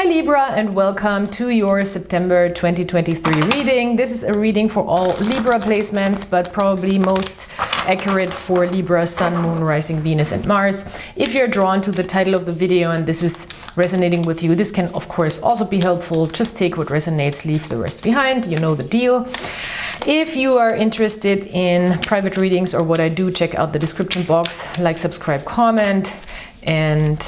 Hi Libra, and welcome to your September 2023 reading. This is a reading for all Libra placements, but probably most accurate for Libra, Sun, Moon, Rising, Venus and Mars. If you're drawn to the title of the video and this is resonating with you, this can of course also be helpful. Just take what resonates, leave the rest behind. You know the deal. If you are interested in private readings or what I do, check out the description box, like, subscribe, comment, and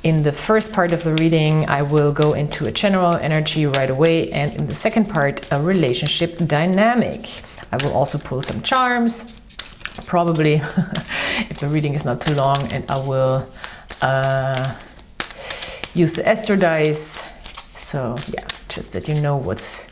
in the first part of the reading, I will go into a general energy right away, and in the second part, a relationship dynamic. I will also pull some charms, probably, if the reading is not too long, and I will use the Astro dice. So yeah, just that you know what's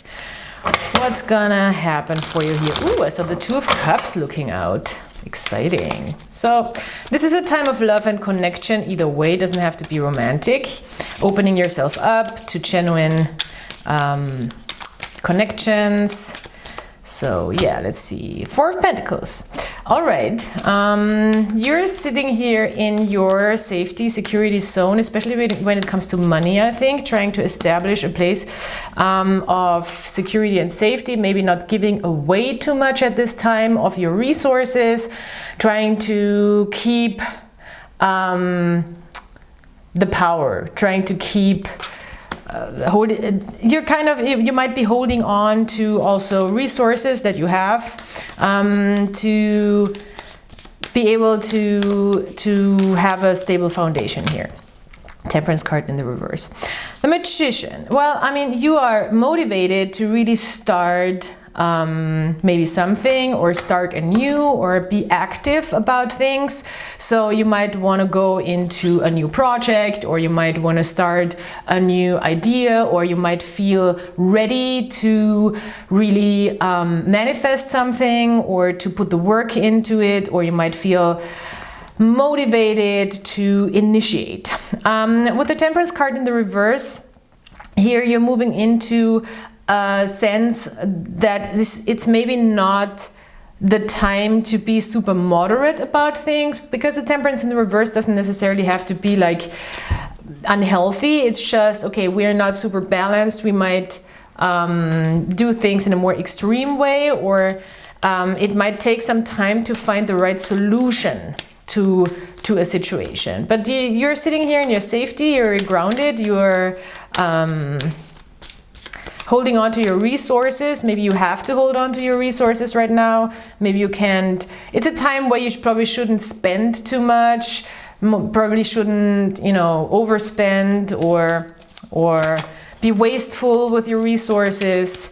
gonna happen for you here. Ooh, I saw the Two of Cups looking out. Exciting. So this is a time of love and connection. Either way, it doesn't have to be romantic. Opening yourself up to genuine connections. So yeah, let's see. Four of Pentacles. All right. You're sitting here in your safety, security zone, especially when it comes to money, I think, trying to establish a place of security and safety, maybe not giving away too much at this time of your resources, trying to keep the power, trying to keep you might be holding on to also resources that you have to be able to have a stable foundation here. Temperance card in the reverse. The Magician. Well, I mean, you are motivated to really start maybe something, or start anew, or be active about things. So you might want to go into a new project, or you might want to start a new idea, or you might feel ready to really manifest something, or to put the work into it, or you might feel motivated to initiate. With the Temperance card in the reverse, here you're moving into a sense that it's maybe not the time to be super moderate about things, because the Temperance in the reverse doesn't necessarily have to be like unhealthy. It's just, okay, we're not super balanced. We might do things in a more extreme way, or it might take some time to find the right solution to a situation. But you're sitting here in your safety, you're grounded, you're holding on to your resources. Maybe you have to hold on to your resources right now. Maybe you can't. It's a time where you probably shouldn't spend too much. Probably shouldn't, you know, overspend or be wasteful with your resources.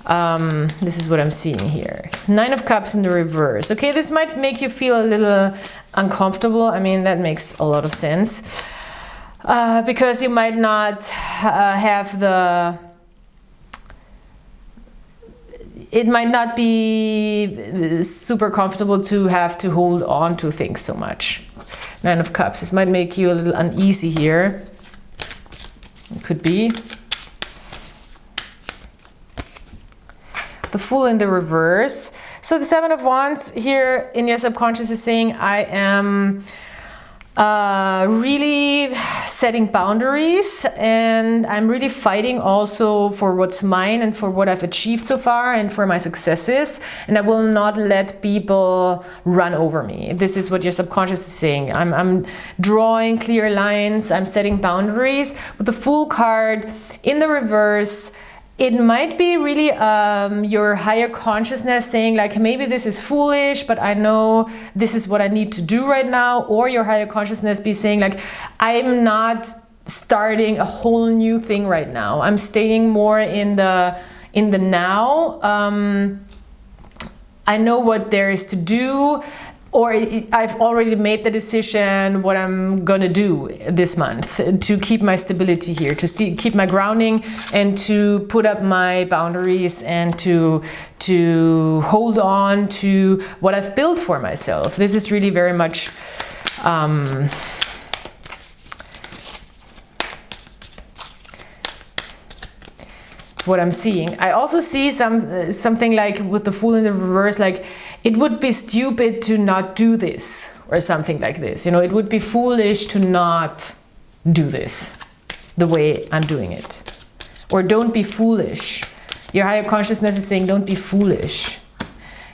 This is what I'm seeing here. Nine of Cups in the reverse. Okay, this might make you feel a little uncomfortable. I mean, that makes a lot of sense. Because you might not have the... It might not be super comfortable to have to hold on to things so much. Nine of Cups. This might make you a little uneasy here. It could be. The Fool in the reverse. So the Seven of Wands here in your subconscious is saying, I am really setting boundaries, and I'm really fighting also for what's mine and for what I've achieved so far and for my successes, and I will not let people run over me. This is what your subconscious is saying. I'm drawing clear lines, I'm setting boundaries. With the Fool card in the reverse, it might be really your higher consciousness saying like, maybe this is foolish, but I know this is what I need to do right now. Or your higher consciousness be saying like, I'm not starting a whole new thing right now. I'm staying more in the now. I know what there is to do, or I've already made the decision what I'm gonna do this month to keep my stability here, to keep my grounding, and to put up my boundaries, and to hold on to what I've built for myself. This is really very much what I'm seeing. I also see something like with the Fool in the reverse, like it would be stupid to not do this, or something like this. You know, it would be foolish to not do this. the way I'm doing it. Or don't be foolish. Your higher consciousness is saying don't be foolish.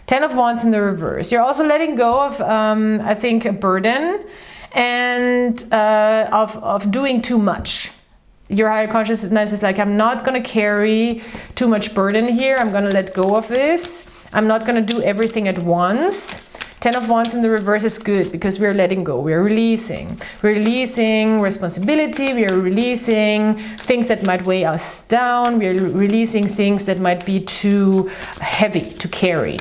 10 of Wands in the reverse. You're also letting go of, I think, a burden and of doing too much. Your higher consciousness is like, I'm not going to carry too much burden here. I'm going to let go of this. I'm not going to do everything at once. 10 of Wands in the reverse is good because we're letting go. We're releasing. We're releasing responsibility. We are releasing things that might weigh us down. We're releasing things that might be too heavy to carry.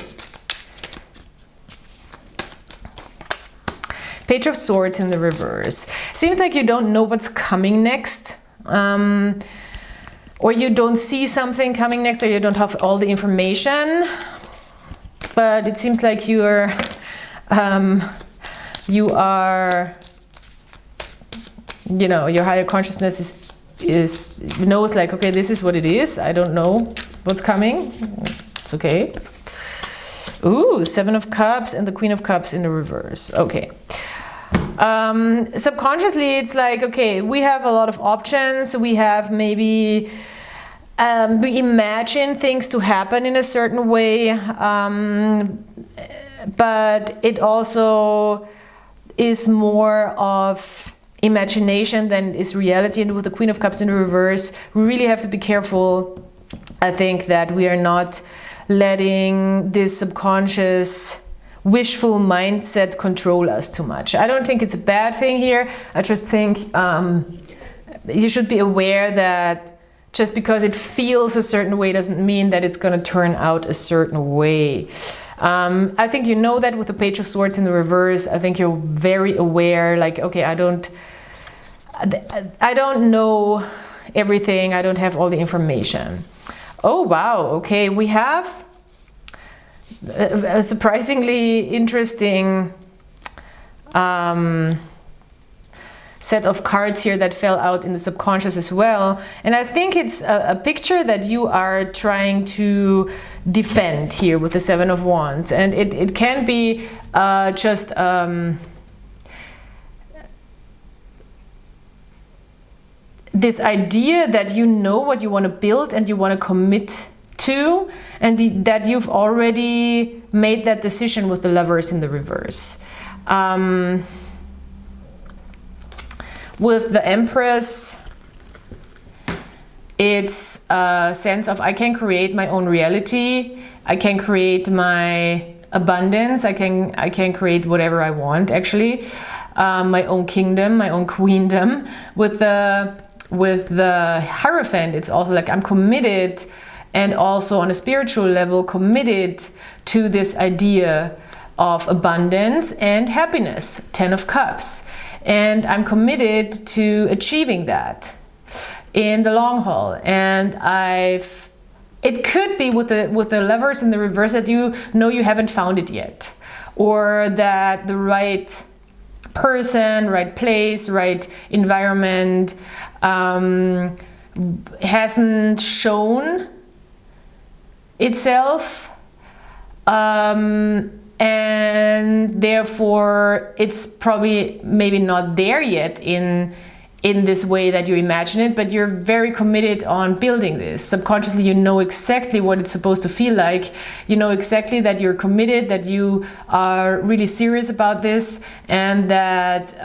Page of Swords in the reverse. Seems like you don't know what's coming next. Or you don't see something coming next, or you don't have all the information. But it seems like you are, you know, your higher consciousness knows like, okay, this is what it is. I don't know what's coming. It's okay. Ooh, 7 of Cups and the Queen of Cups in the reverse. Okay. Subconsciously, it's like, okay, we have a lot of options. We have maybe, we imagine things to happen in a certain way. But it also is more of imagination than is reality. And with the Queen of Cups in the reverse, we really have to be careful. I think that we are not letting this subconscious wishful mindset control us too much. I don't think it's a bad thing here. I just think you should be aware that just because it feels a certain way doesn't mean that it's going to turn out a certain way. I think you know that with the Page of Swords in the reverse. I think you're very aware, like, okay, I don't know everything. I don't have all the information. Oh, wow. Okay, we have a surprisingly interesting set of cards here that fell out in the subconscious as well. And I think it's a picture that you are trying to defend here with the 7 of Wands. And it can be just this idea that you know what you want to build and you want to commit to, and that you've already made that decision with the Lovers in the reverse. With the Empress, it's a sense of I can create my own reality. I can create my abundance. I can create whatever I want, actually. My own kingdom, my own queendom. With the Hierophant, it's also like I'm committed, and also on a spiritual level committed to this idea of abundance and happiness, 10 of Cups. And I'm committed to achieving that in the long haul. And it could be with the Lovers in the reverse that you know you haven't found it yet, or that the right person, right place, right environment hasn't shown itself, and therefore it's probably maybe not there yet in this way that you imagine it, but you're very committed on building this. Subconsciously, you know exactly what it's supposed to feel like. You know exactly that you're committed, that you are really serious about this, and that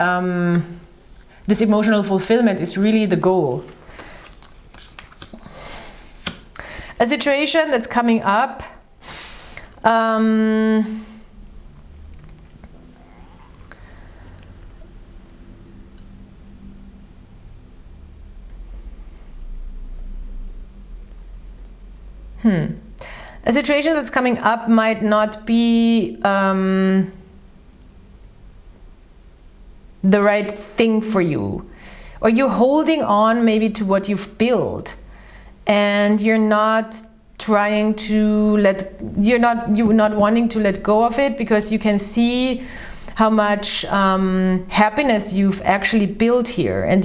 this emotional fulfillment is really the goal. A situation that's coming up, a situation that's coming up might not be the right thing for you, or you're holding on maybe to what you've built, and you're not trying to you're not wanting to let go of it, because you can see how much happiness you've actually built here, and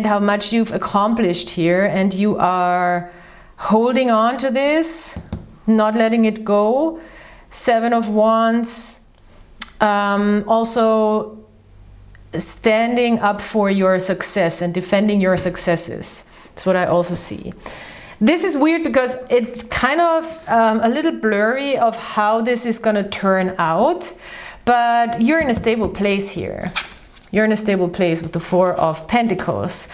how much you've accomplished here, and you are holding on to this, not letting it go. 7 of Wands, also standing up for your success and defending your successes. That's what I also see. This is weird because it's kind of a little blurry of how this is going to turn out, but you're in a stable place here. You're in a stable place with the Four of Pentacles.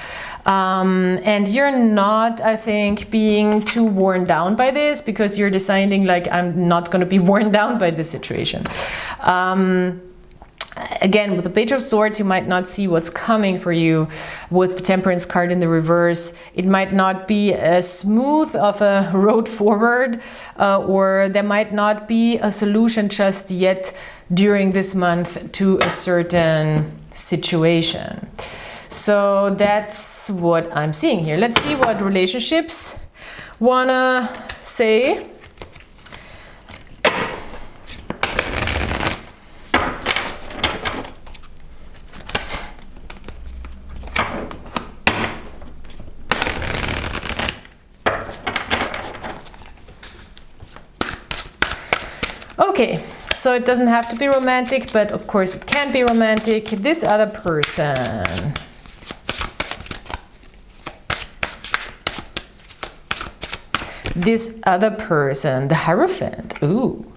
And you're not, I think, being too worn down by this, because you're deciding like, I'm not going to be worn down by this situation. Again, with the Page of Swords, you might not see what's coming for you. With the Temperance card in the reverse, it might not be as smooth of a road forward, or there might not be a solution just yet during this month to a certain situation. So that's what I'm seeing here. Let's see what relationships wanna say. Okay, so it doesn't have to be romantic, but of course it can be romantic. This other person. This other person, the Hierophant. Ooh,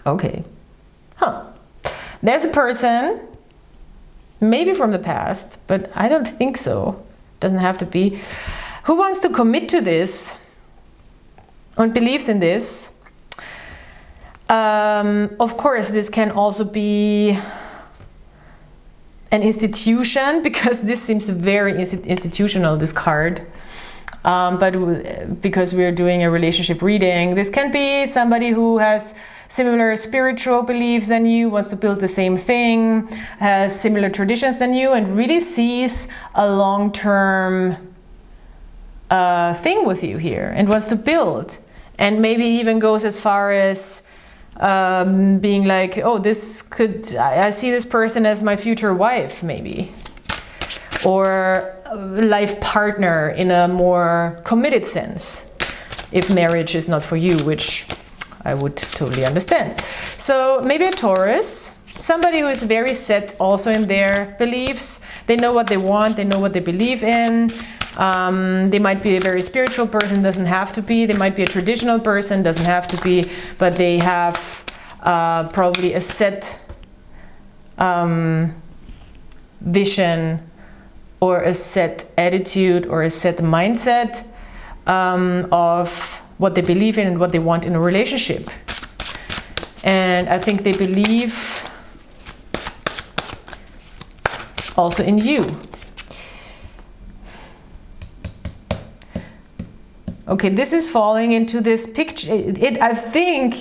okay. Huh. There's a person, maybe from the past, but I don't think so. Doesn't have to be. Who wants to commit to this and believes in this. Of course, this can also be an institution, because this seems very institutional, this card. But because we're doing a relationship reading, this can be somebody who has similar spiritual beliefs than you, wants to build the same thing, has similar traditions than you, and really sees a long-term thing with you here and wants to build. And maybe even goes as far as being like, oh, this could, I see this person as my future wife, maybe. Or life partner in a more committed sense, if marriage is not for you, which I would totally understand. So maybe a Taurus, somebody who is very set also in their beliefs. They know what they want, they know what they believe in. They might be a very spiritual person, doesn't have to be. They might be a traditional person, doesn't have to be, but they have probably a set vision, or a set attitude, or a set mindset of what they believe in and what they want in a relationship. And I think they believe also in you. Okay, this is falling into this picture. I think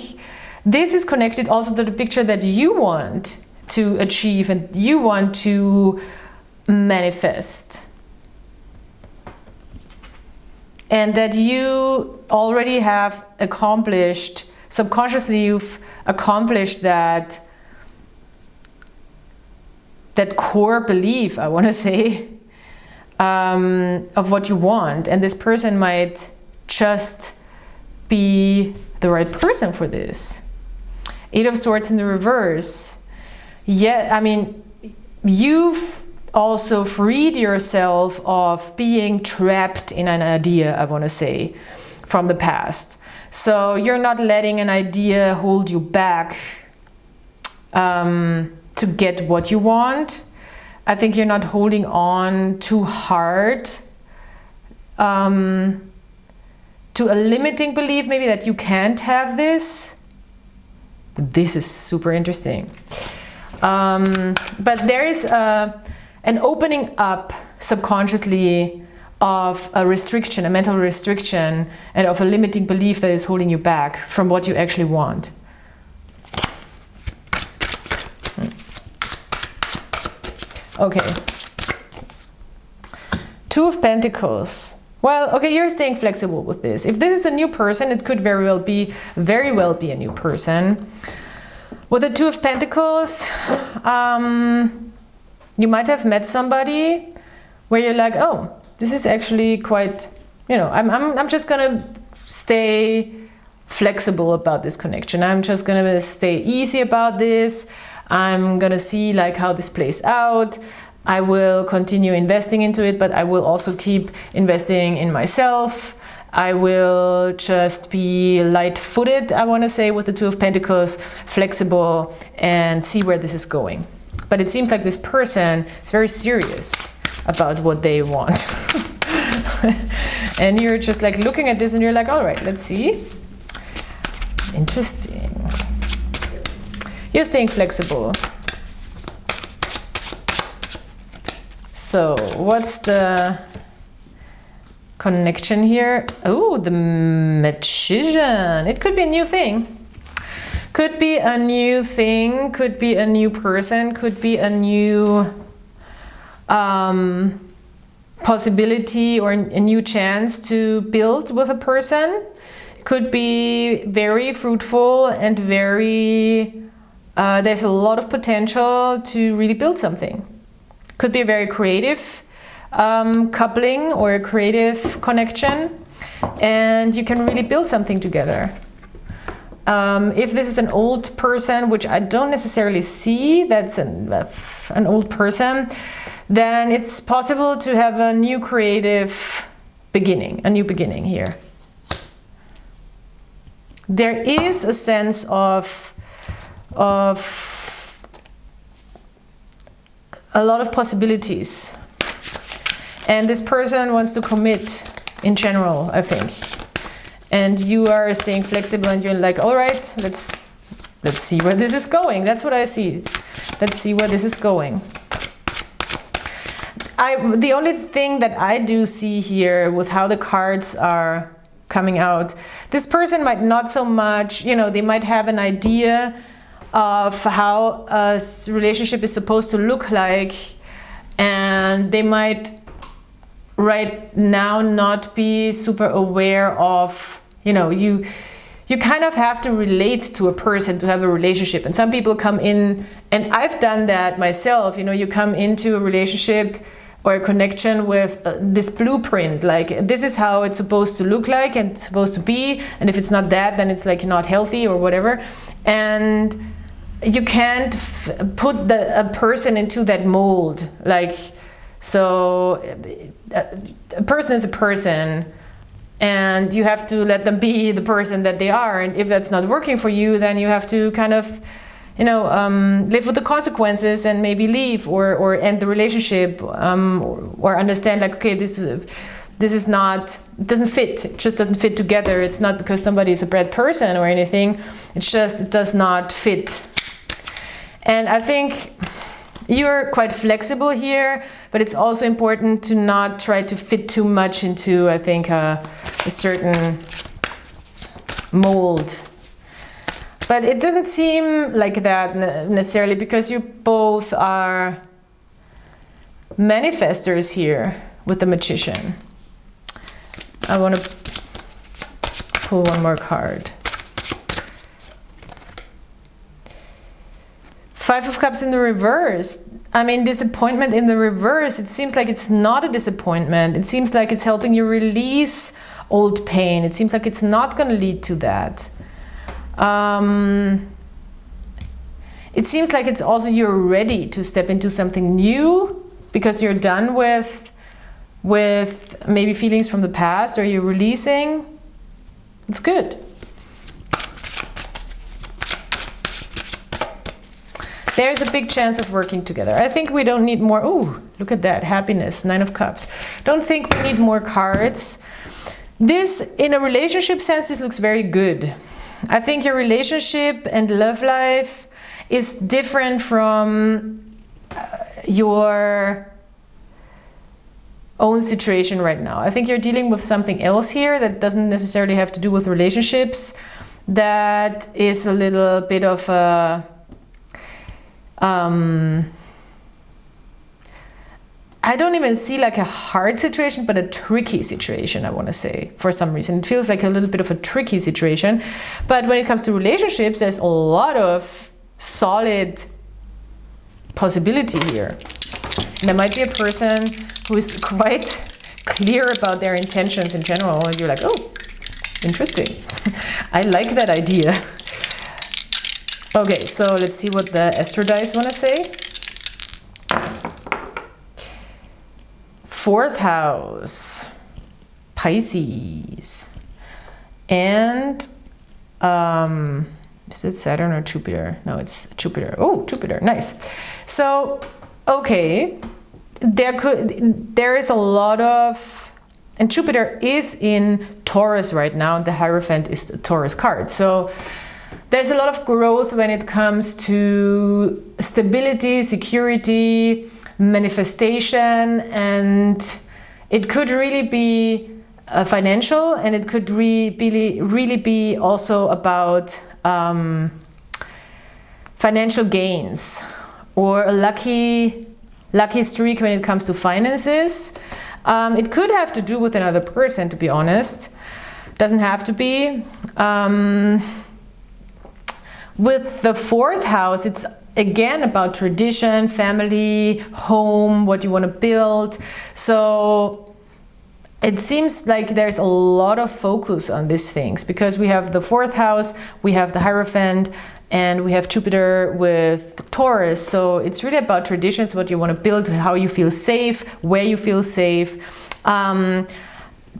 this is connected also to the picture that you want to achieve and you want to manifest. And that you already have accomplished, subconsciously you've accomplished that core belief, I want to say, of what you want. And this person might just be the right person for this. Eight of Swords in the reverse. Yeah, I mean, you've also freed yourself of being trapped in an idea, I want to say, from the past. So you're not letting an idea hold you back to get what you want. I think you're not holding on too hard to a limiting belief, maybe, that you can't have this. This is super interesting. But there is an opening up subconsciously of a restriction, a mental restriction, and of a limiting belief that is holding you back from what you actually want. Okay. Two of Pentacles. Well, okay, you're staying flexible with this. If this is a new person, it could very well be a new person. With the Two of Pentacles, you might have met somebody where you're like, oh, this is actually quite, you know, I'm just gonna stay flexible about this connection. I'm just gonna stay easy about this. I'm gonna see like how this plays out. I will continue investing into it, but I will also keep investing in myself. I will just be light-footed, I want to say, with the Two of Pentacles, flexible, and see where this is going. But it seems like this person is very serious about what they want. And you're just like looking at this and you're like, all right, let's see. Interesting. You're staying flexible. So what's the connection here? Oh, the Magician. It could be a new thing. Could be a new thing, could be a new person, could be a new possibility or a new chance to build with a person. Could be very fruitful and very, there's a lot of potential to really build something. Could be a very creative coupling or a creative connection, and you can really build something together. If this is an old person, which I don't necessarily see, that's an old person, then it's possible to have a new creative beginning, a new beginning here. There is a sense of a lot of possibilities. And this person wants to commit in general, I think. And you are staying flexible and you're like, all right, let's see where this is going. That's what I see. Let's see where this is going. The only thing that I do see here with how the cards are coming out, this person might not so much, you know, they might have an idea of how a relationship is supposed to look like, and they might right now not be super aware of, you know, you kind of have to relate to a person to have a relationship. And some people come in, and I've done that myself, you know, you come into a relationship or a connection with this blueprint, like this is how it's supposed to look like and it's supposed to be, and if it's not that, then it's like not healthy or whatever. And you can't put a person into that mold. Like, so a person is a person, and you have to let them be the person that they are. And if that's not working for you, then you have to kind of, you know, live with the consequences and maybe leave or end the relationship, or understand like, okay, this is not, it doesn't fit, it just doesn't fit together. It's not because somebody is a bad person or anything, it's just, it does not fit. And I think you're quite flexible here, but it's also important to not try to fit too much into, I think, a certain mold. But it doesn't seem like that necessarily, because you both are manifestors here with the Magician. I want to pull one more card. Five of Cups in the reverse. I mean, disappointment in the reverse. It seems like it's not a disappointment. It seems like it's helping you release old pain. It seems like it's not going to lead to that. It seems like it's also you're ready to step into something new because you're done with maybe feelings from the past, or you're releasing. It's good. There's a big chance of working together. I think we don't need more. Ooh, look at that. Happiness, Nine of Cups. Don't think we need more cards. This, in a relationship sense, this looks very good. I think your relationship and love life is different from your own situation right now. I think you're dealing with something else here that doesn't necessarily have to do with relationships. That is a little bit of a I don't even see like a hard situation, but a tricky situation, I want to say, for some reason. It feels like a little bit of a tricky situation. But when it comes to relationships, there's a lot of solid possibility here. And there might be a person who is quite clear about their intentions in general, and you're like, oh, interesting. I like that idea. Okay, so let's see what the Astro dice want to say. 4th house, Pisces, and is it Saturn or Jupiter? No, it's Jupiter. Oh, Jupiter, nice. So, okay, there is a lot of, and Jupiter is in Taurus right now, and the Hierophant is the Taurus card. So there's a lot of growth when it comes to stability, security, manifestation, and it could really be financial, and it could really be also about financial gains or a lucky streak when it comes to finances. It could have to do with another person, to be honest. Doesn't have to be. With the 4th house, it's again about tradition, family, home, what you want to build. So it seems like there's a lot of focus on these things, because we have the 4th house, we have the Hierophant, and we have Jupiter with Taurus. So it's really about traditions, what you want to build, how you feel safe, where you feel safe.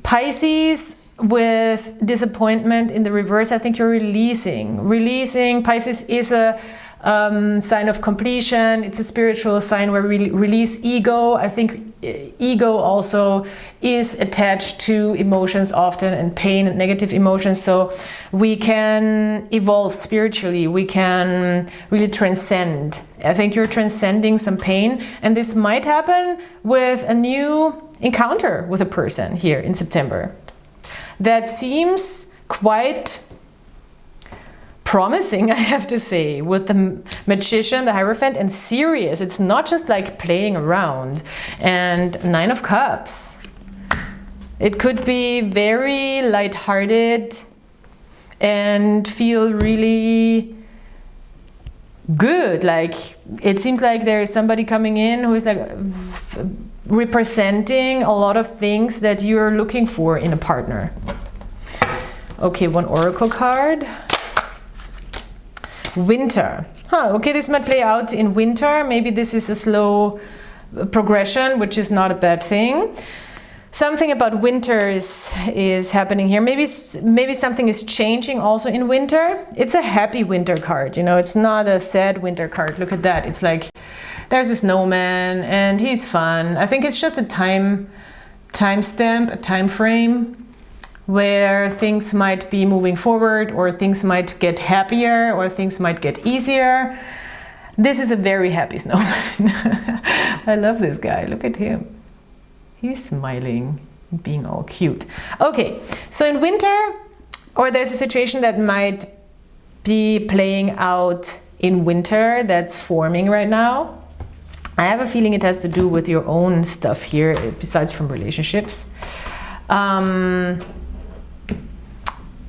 Pisces with disappointment in the reverse, I think you're releasing. Pisces is a sign of completion. It's a spiritual sign where we release ego. I think ego also is attached to emotions often, and pain and negative emotions. So we can evolve spiritually. We can really transcend. I think you're transcending some pain, and this might happen with a new encounter with a person here in September. That seems quite promising, I have to say, with the Magician, the Hierophant, and serious. It's not just like playing around. And 9 of Cups. It could be very lighthearted and feel really good. Like, it seems like there is somebody coming in who is like representing a lot of things that you're looking for in a partner. Okay, 1 oracle card. Winter. Okay, this might play out in winter. Maybe this is a slow progression, which is not a bad thing. Something about winter is happening here. Maybe something is changing also in winter. It's a happy winter card, you know, it's not a sad winter card. Look at that. It's like there's a snowman and he's fun. I think it's just a time stamp, a time frame where things might be moving forward, or things might get happier, or things might get easier. This is a very happy snowman. I love this guy. Look at him. He's smiling, being all cute. Okay, so in winter, or there's a situation that might be playing out in winter that's forming right now. I have a feeling it has to do with your own stuff here, besides from relationships.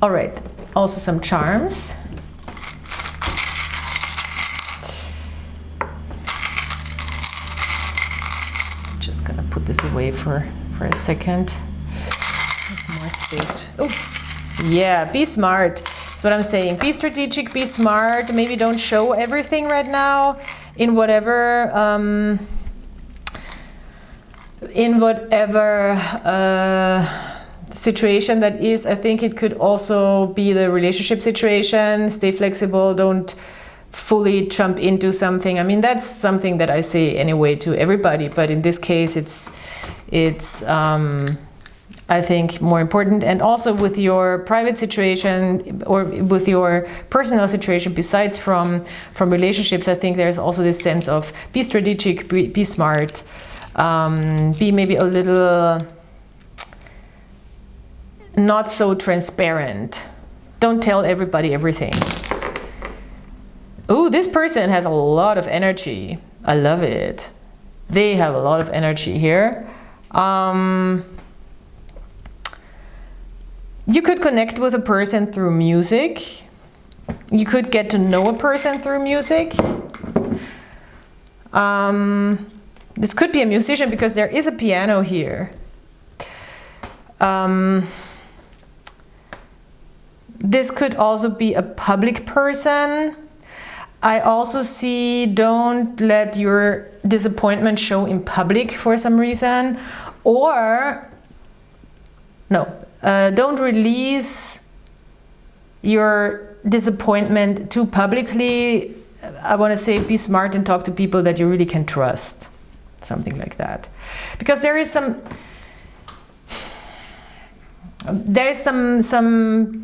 All right, also some charms. Just gonna put this away for a second. More space. Oh, yeah, be smart. That's what I'm saying. Be strategic, be smart. Maybe don't show everything right now in whatever situation that is. I think it could also be the relationship situation. Stay flexible, don't fully jump into something. I mean, that's something that I say anyway to everybody, but in this case it's I think more important. And also with your private situation or with your personal situation, besides from relationships, I think there's also this sense of be strategic, be smart, be maybe a little not so transparent. Don't tell everybody everything. Oh, this person has a lot of energy. I love it. They have a lot of energy here. You could connect with a person through music. You could get to know a person through music. This could be a musician because there is a piano here. This could also be a public person. I also see don't let your disappointment show in public for some reason, Or, no, don't release your disappointment too publicly. I want to say be smart and talk to people that you really can trust. Something like that. Because there is some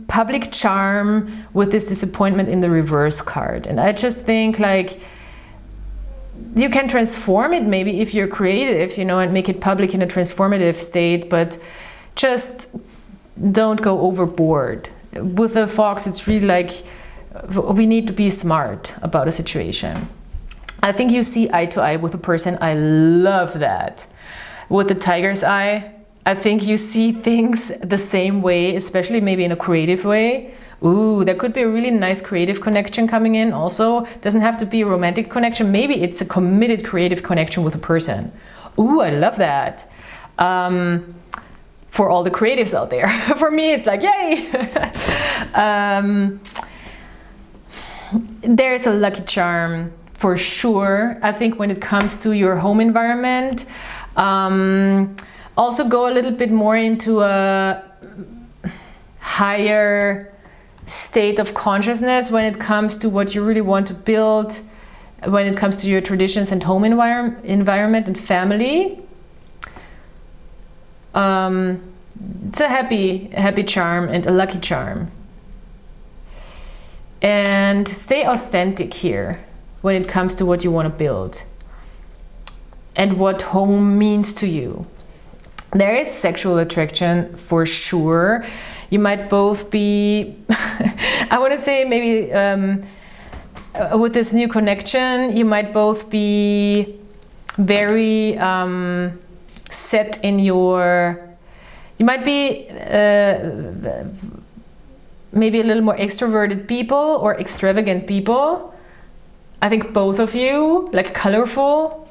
public charm with this disappointment in the reverse card. And I just think like you can transform it maybe if you're creative, you know, and make it public in a transformative state, but just don't go overboard. With the fox, it's really like we need to be smart about a situation. I think you see eye to eye with a person. I love that. With the tiger's eye, I think you see things the same way, especially maybe in a creative way. Ooh, there could be a really nice creative connection coming in also. Doesn't have to be a romantic connection. Maybe it's a committed creative connection with a person. Ooh, I love that. For all the creatives out there. For me, it's like, yay! There's a lucky charm for sure. I think when it comes to your home environment, also go a little bit more into a higher state of consciousness when it comes to what you really want to build, when it comes to your traditions and home environment and family. It's a happy charm and a lucky charm. And stay authentic here when it comes to what you want to build and what home means to you. There is sexual attraction for sure. You might both be, I want to say maybe with this new connection, you might both be very set in your, you might be maybe a little more extroverted people or extravagant people. I think both of you, like colorful.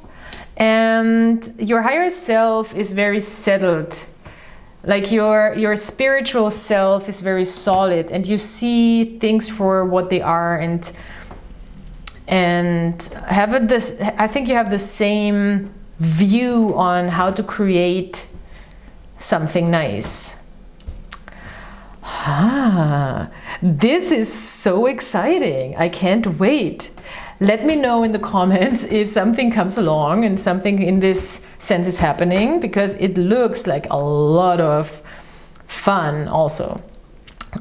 And your higher self is very settled. Like your spiritual self is very solid, and you see things for what they are, and have this. I think you have the same view on how to create something nice. This is so exciting. I can't wait. Let me know in the comments if something comes along and something in this sense is happening, because it looks like a lot of fun also.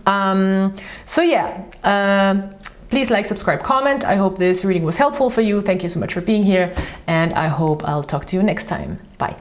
So yeah, please like, subscribe, comment. I hope this reading was helpful for you. Thank you so much for being here, and I hope I'll talk to you next time. Bye.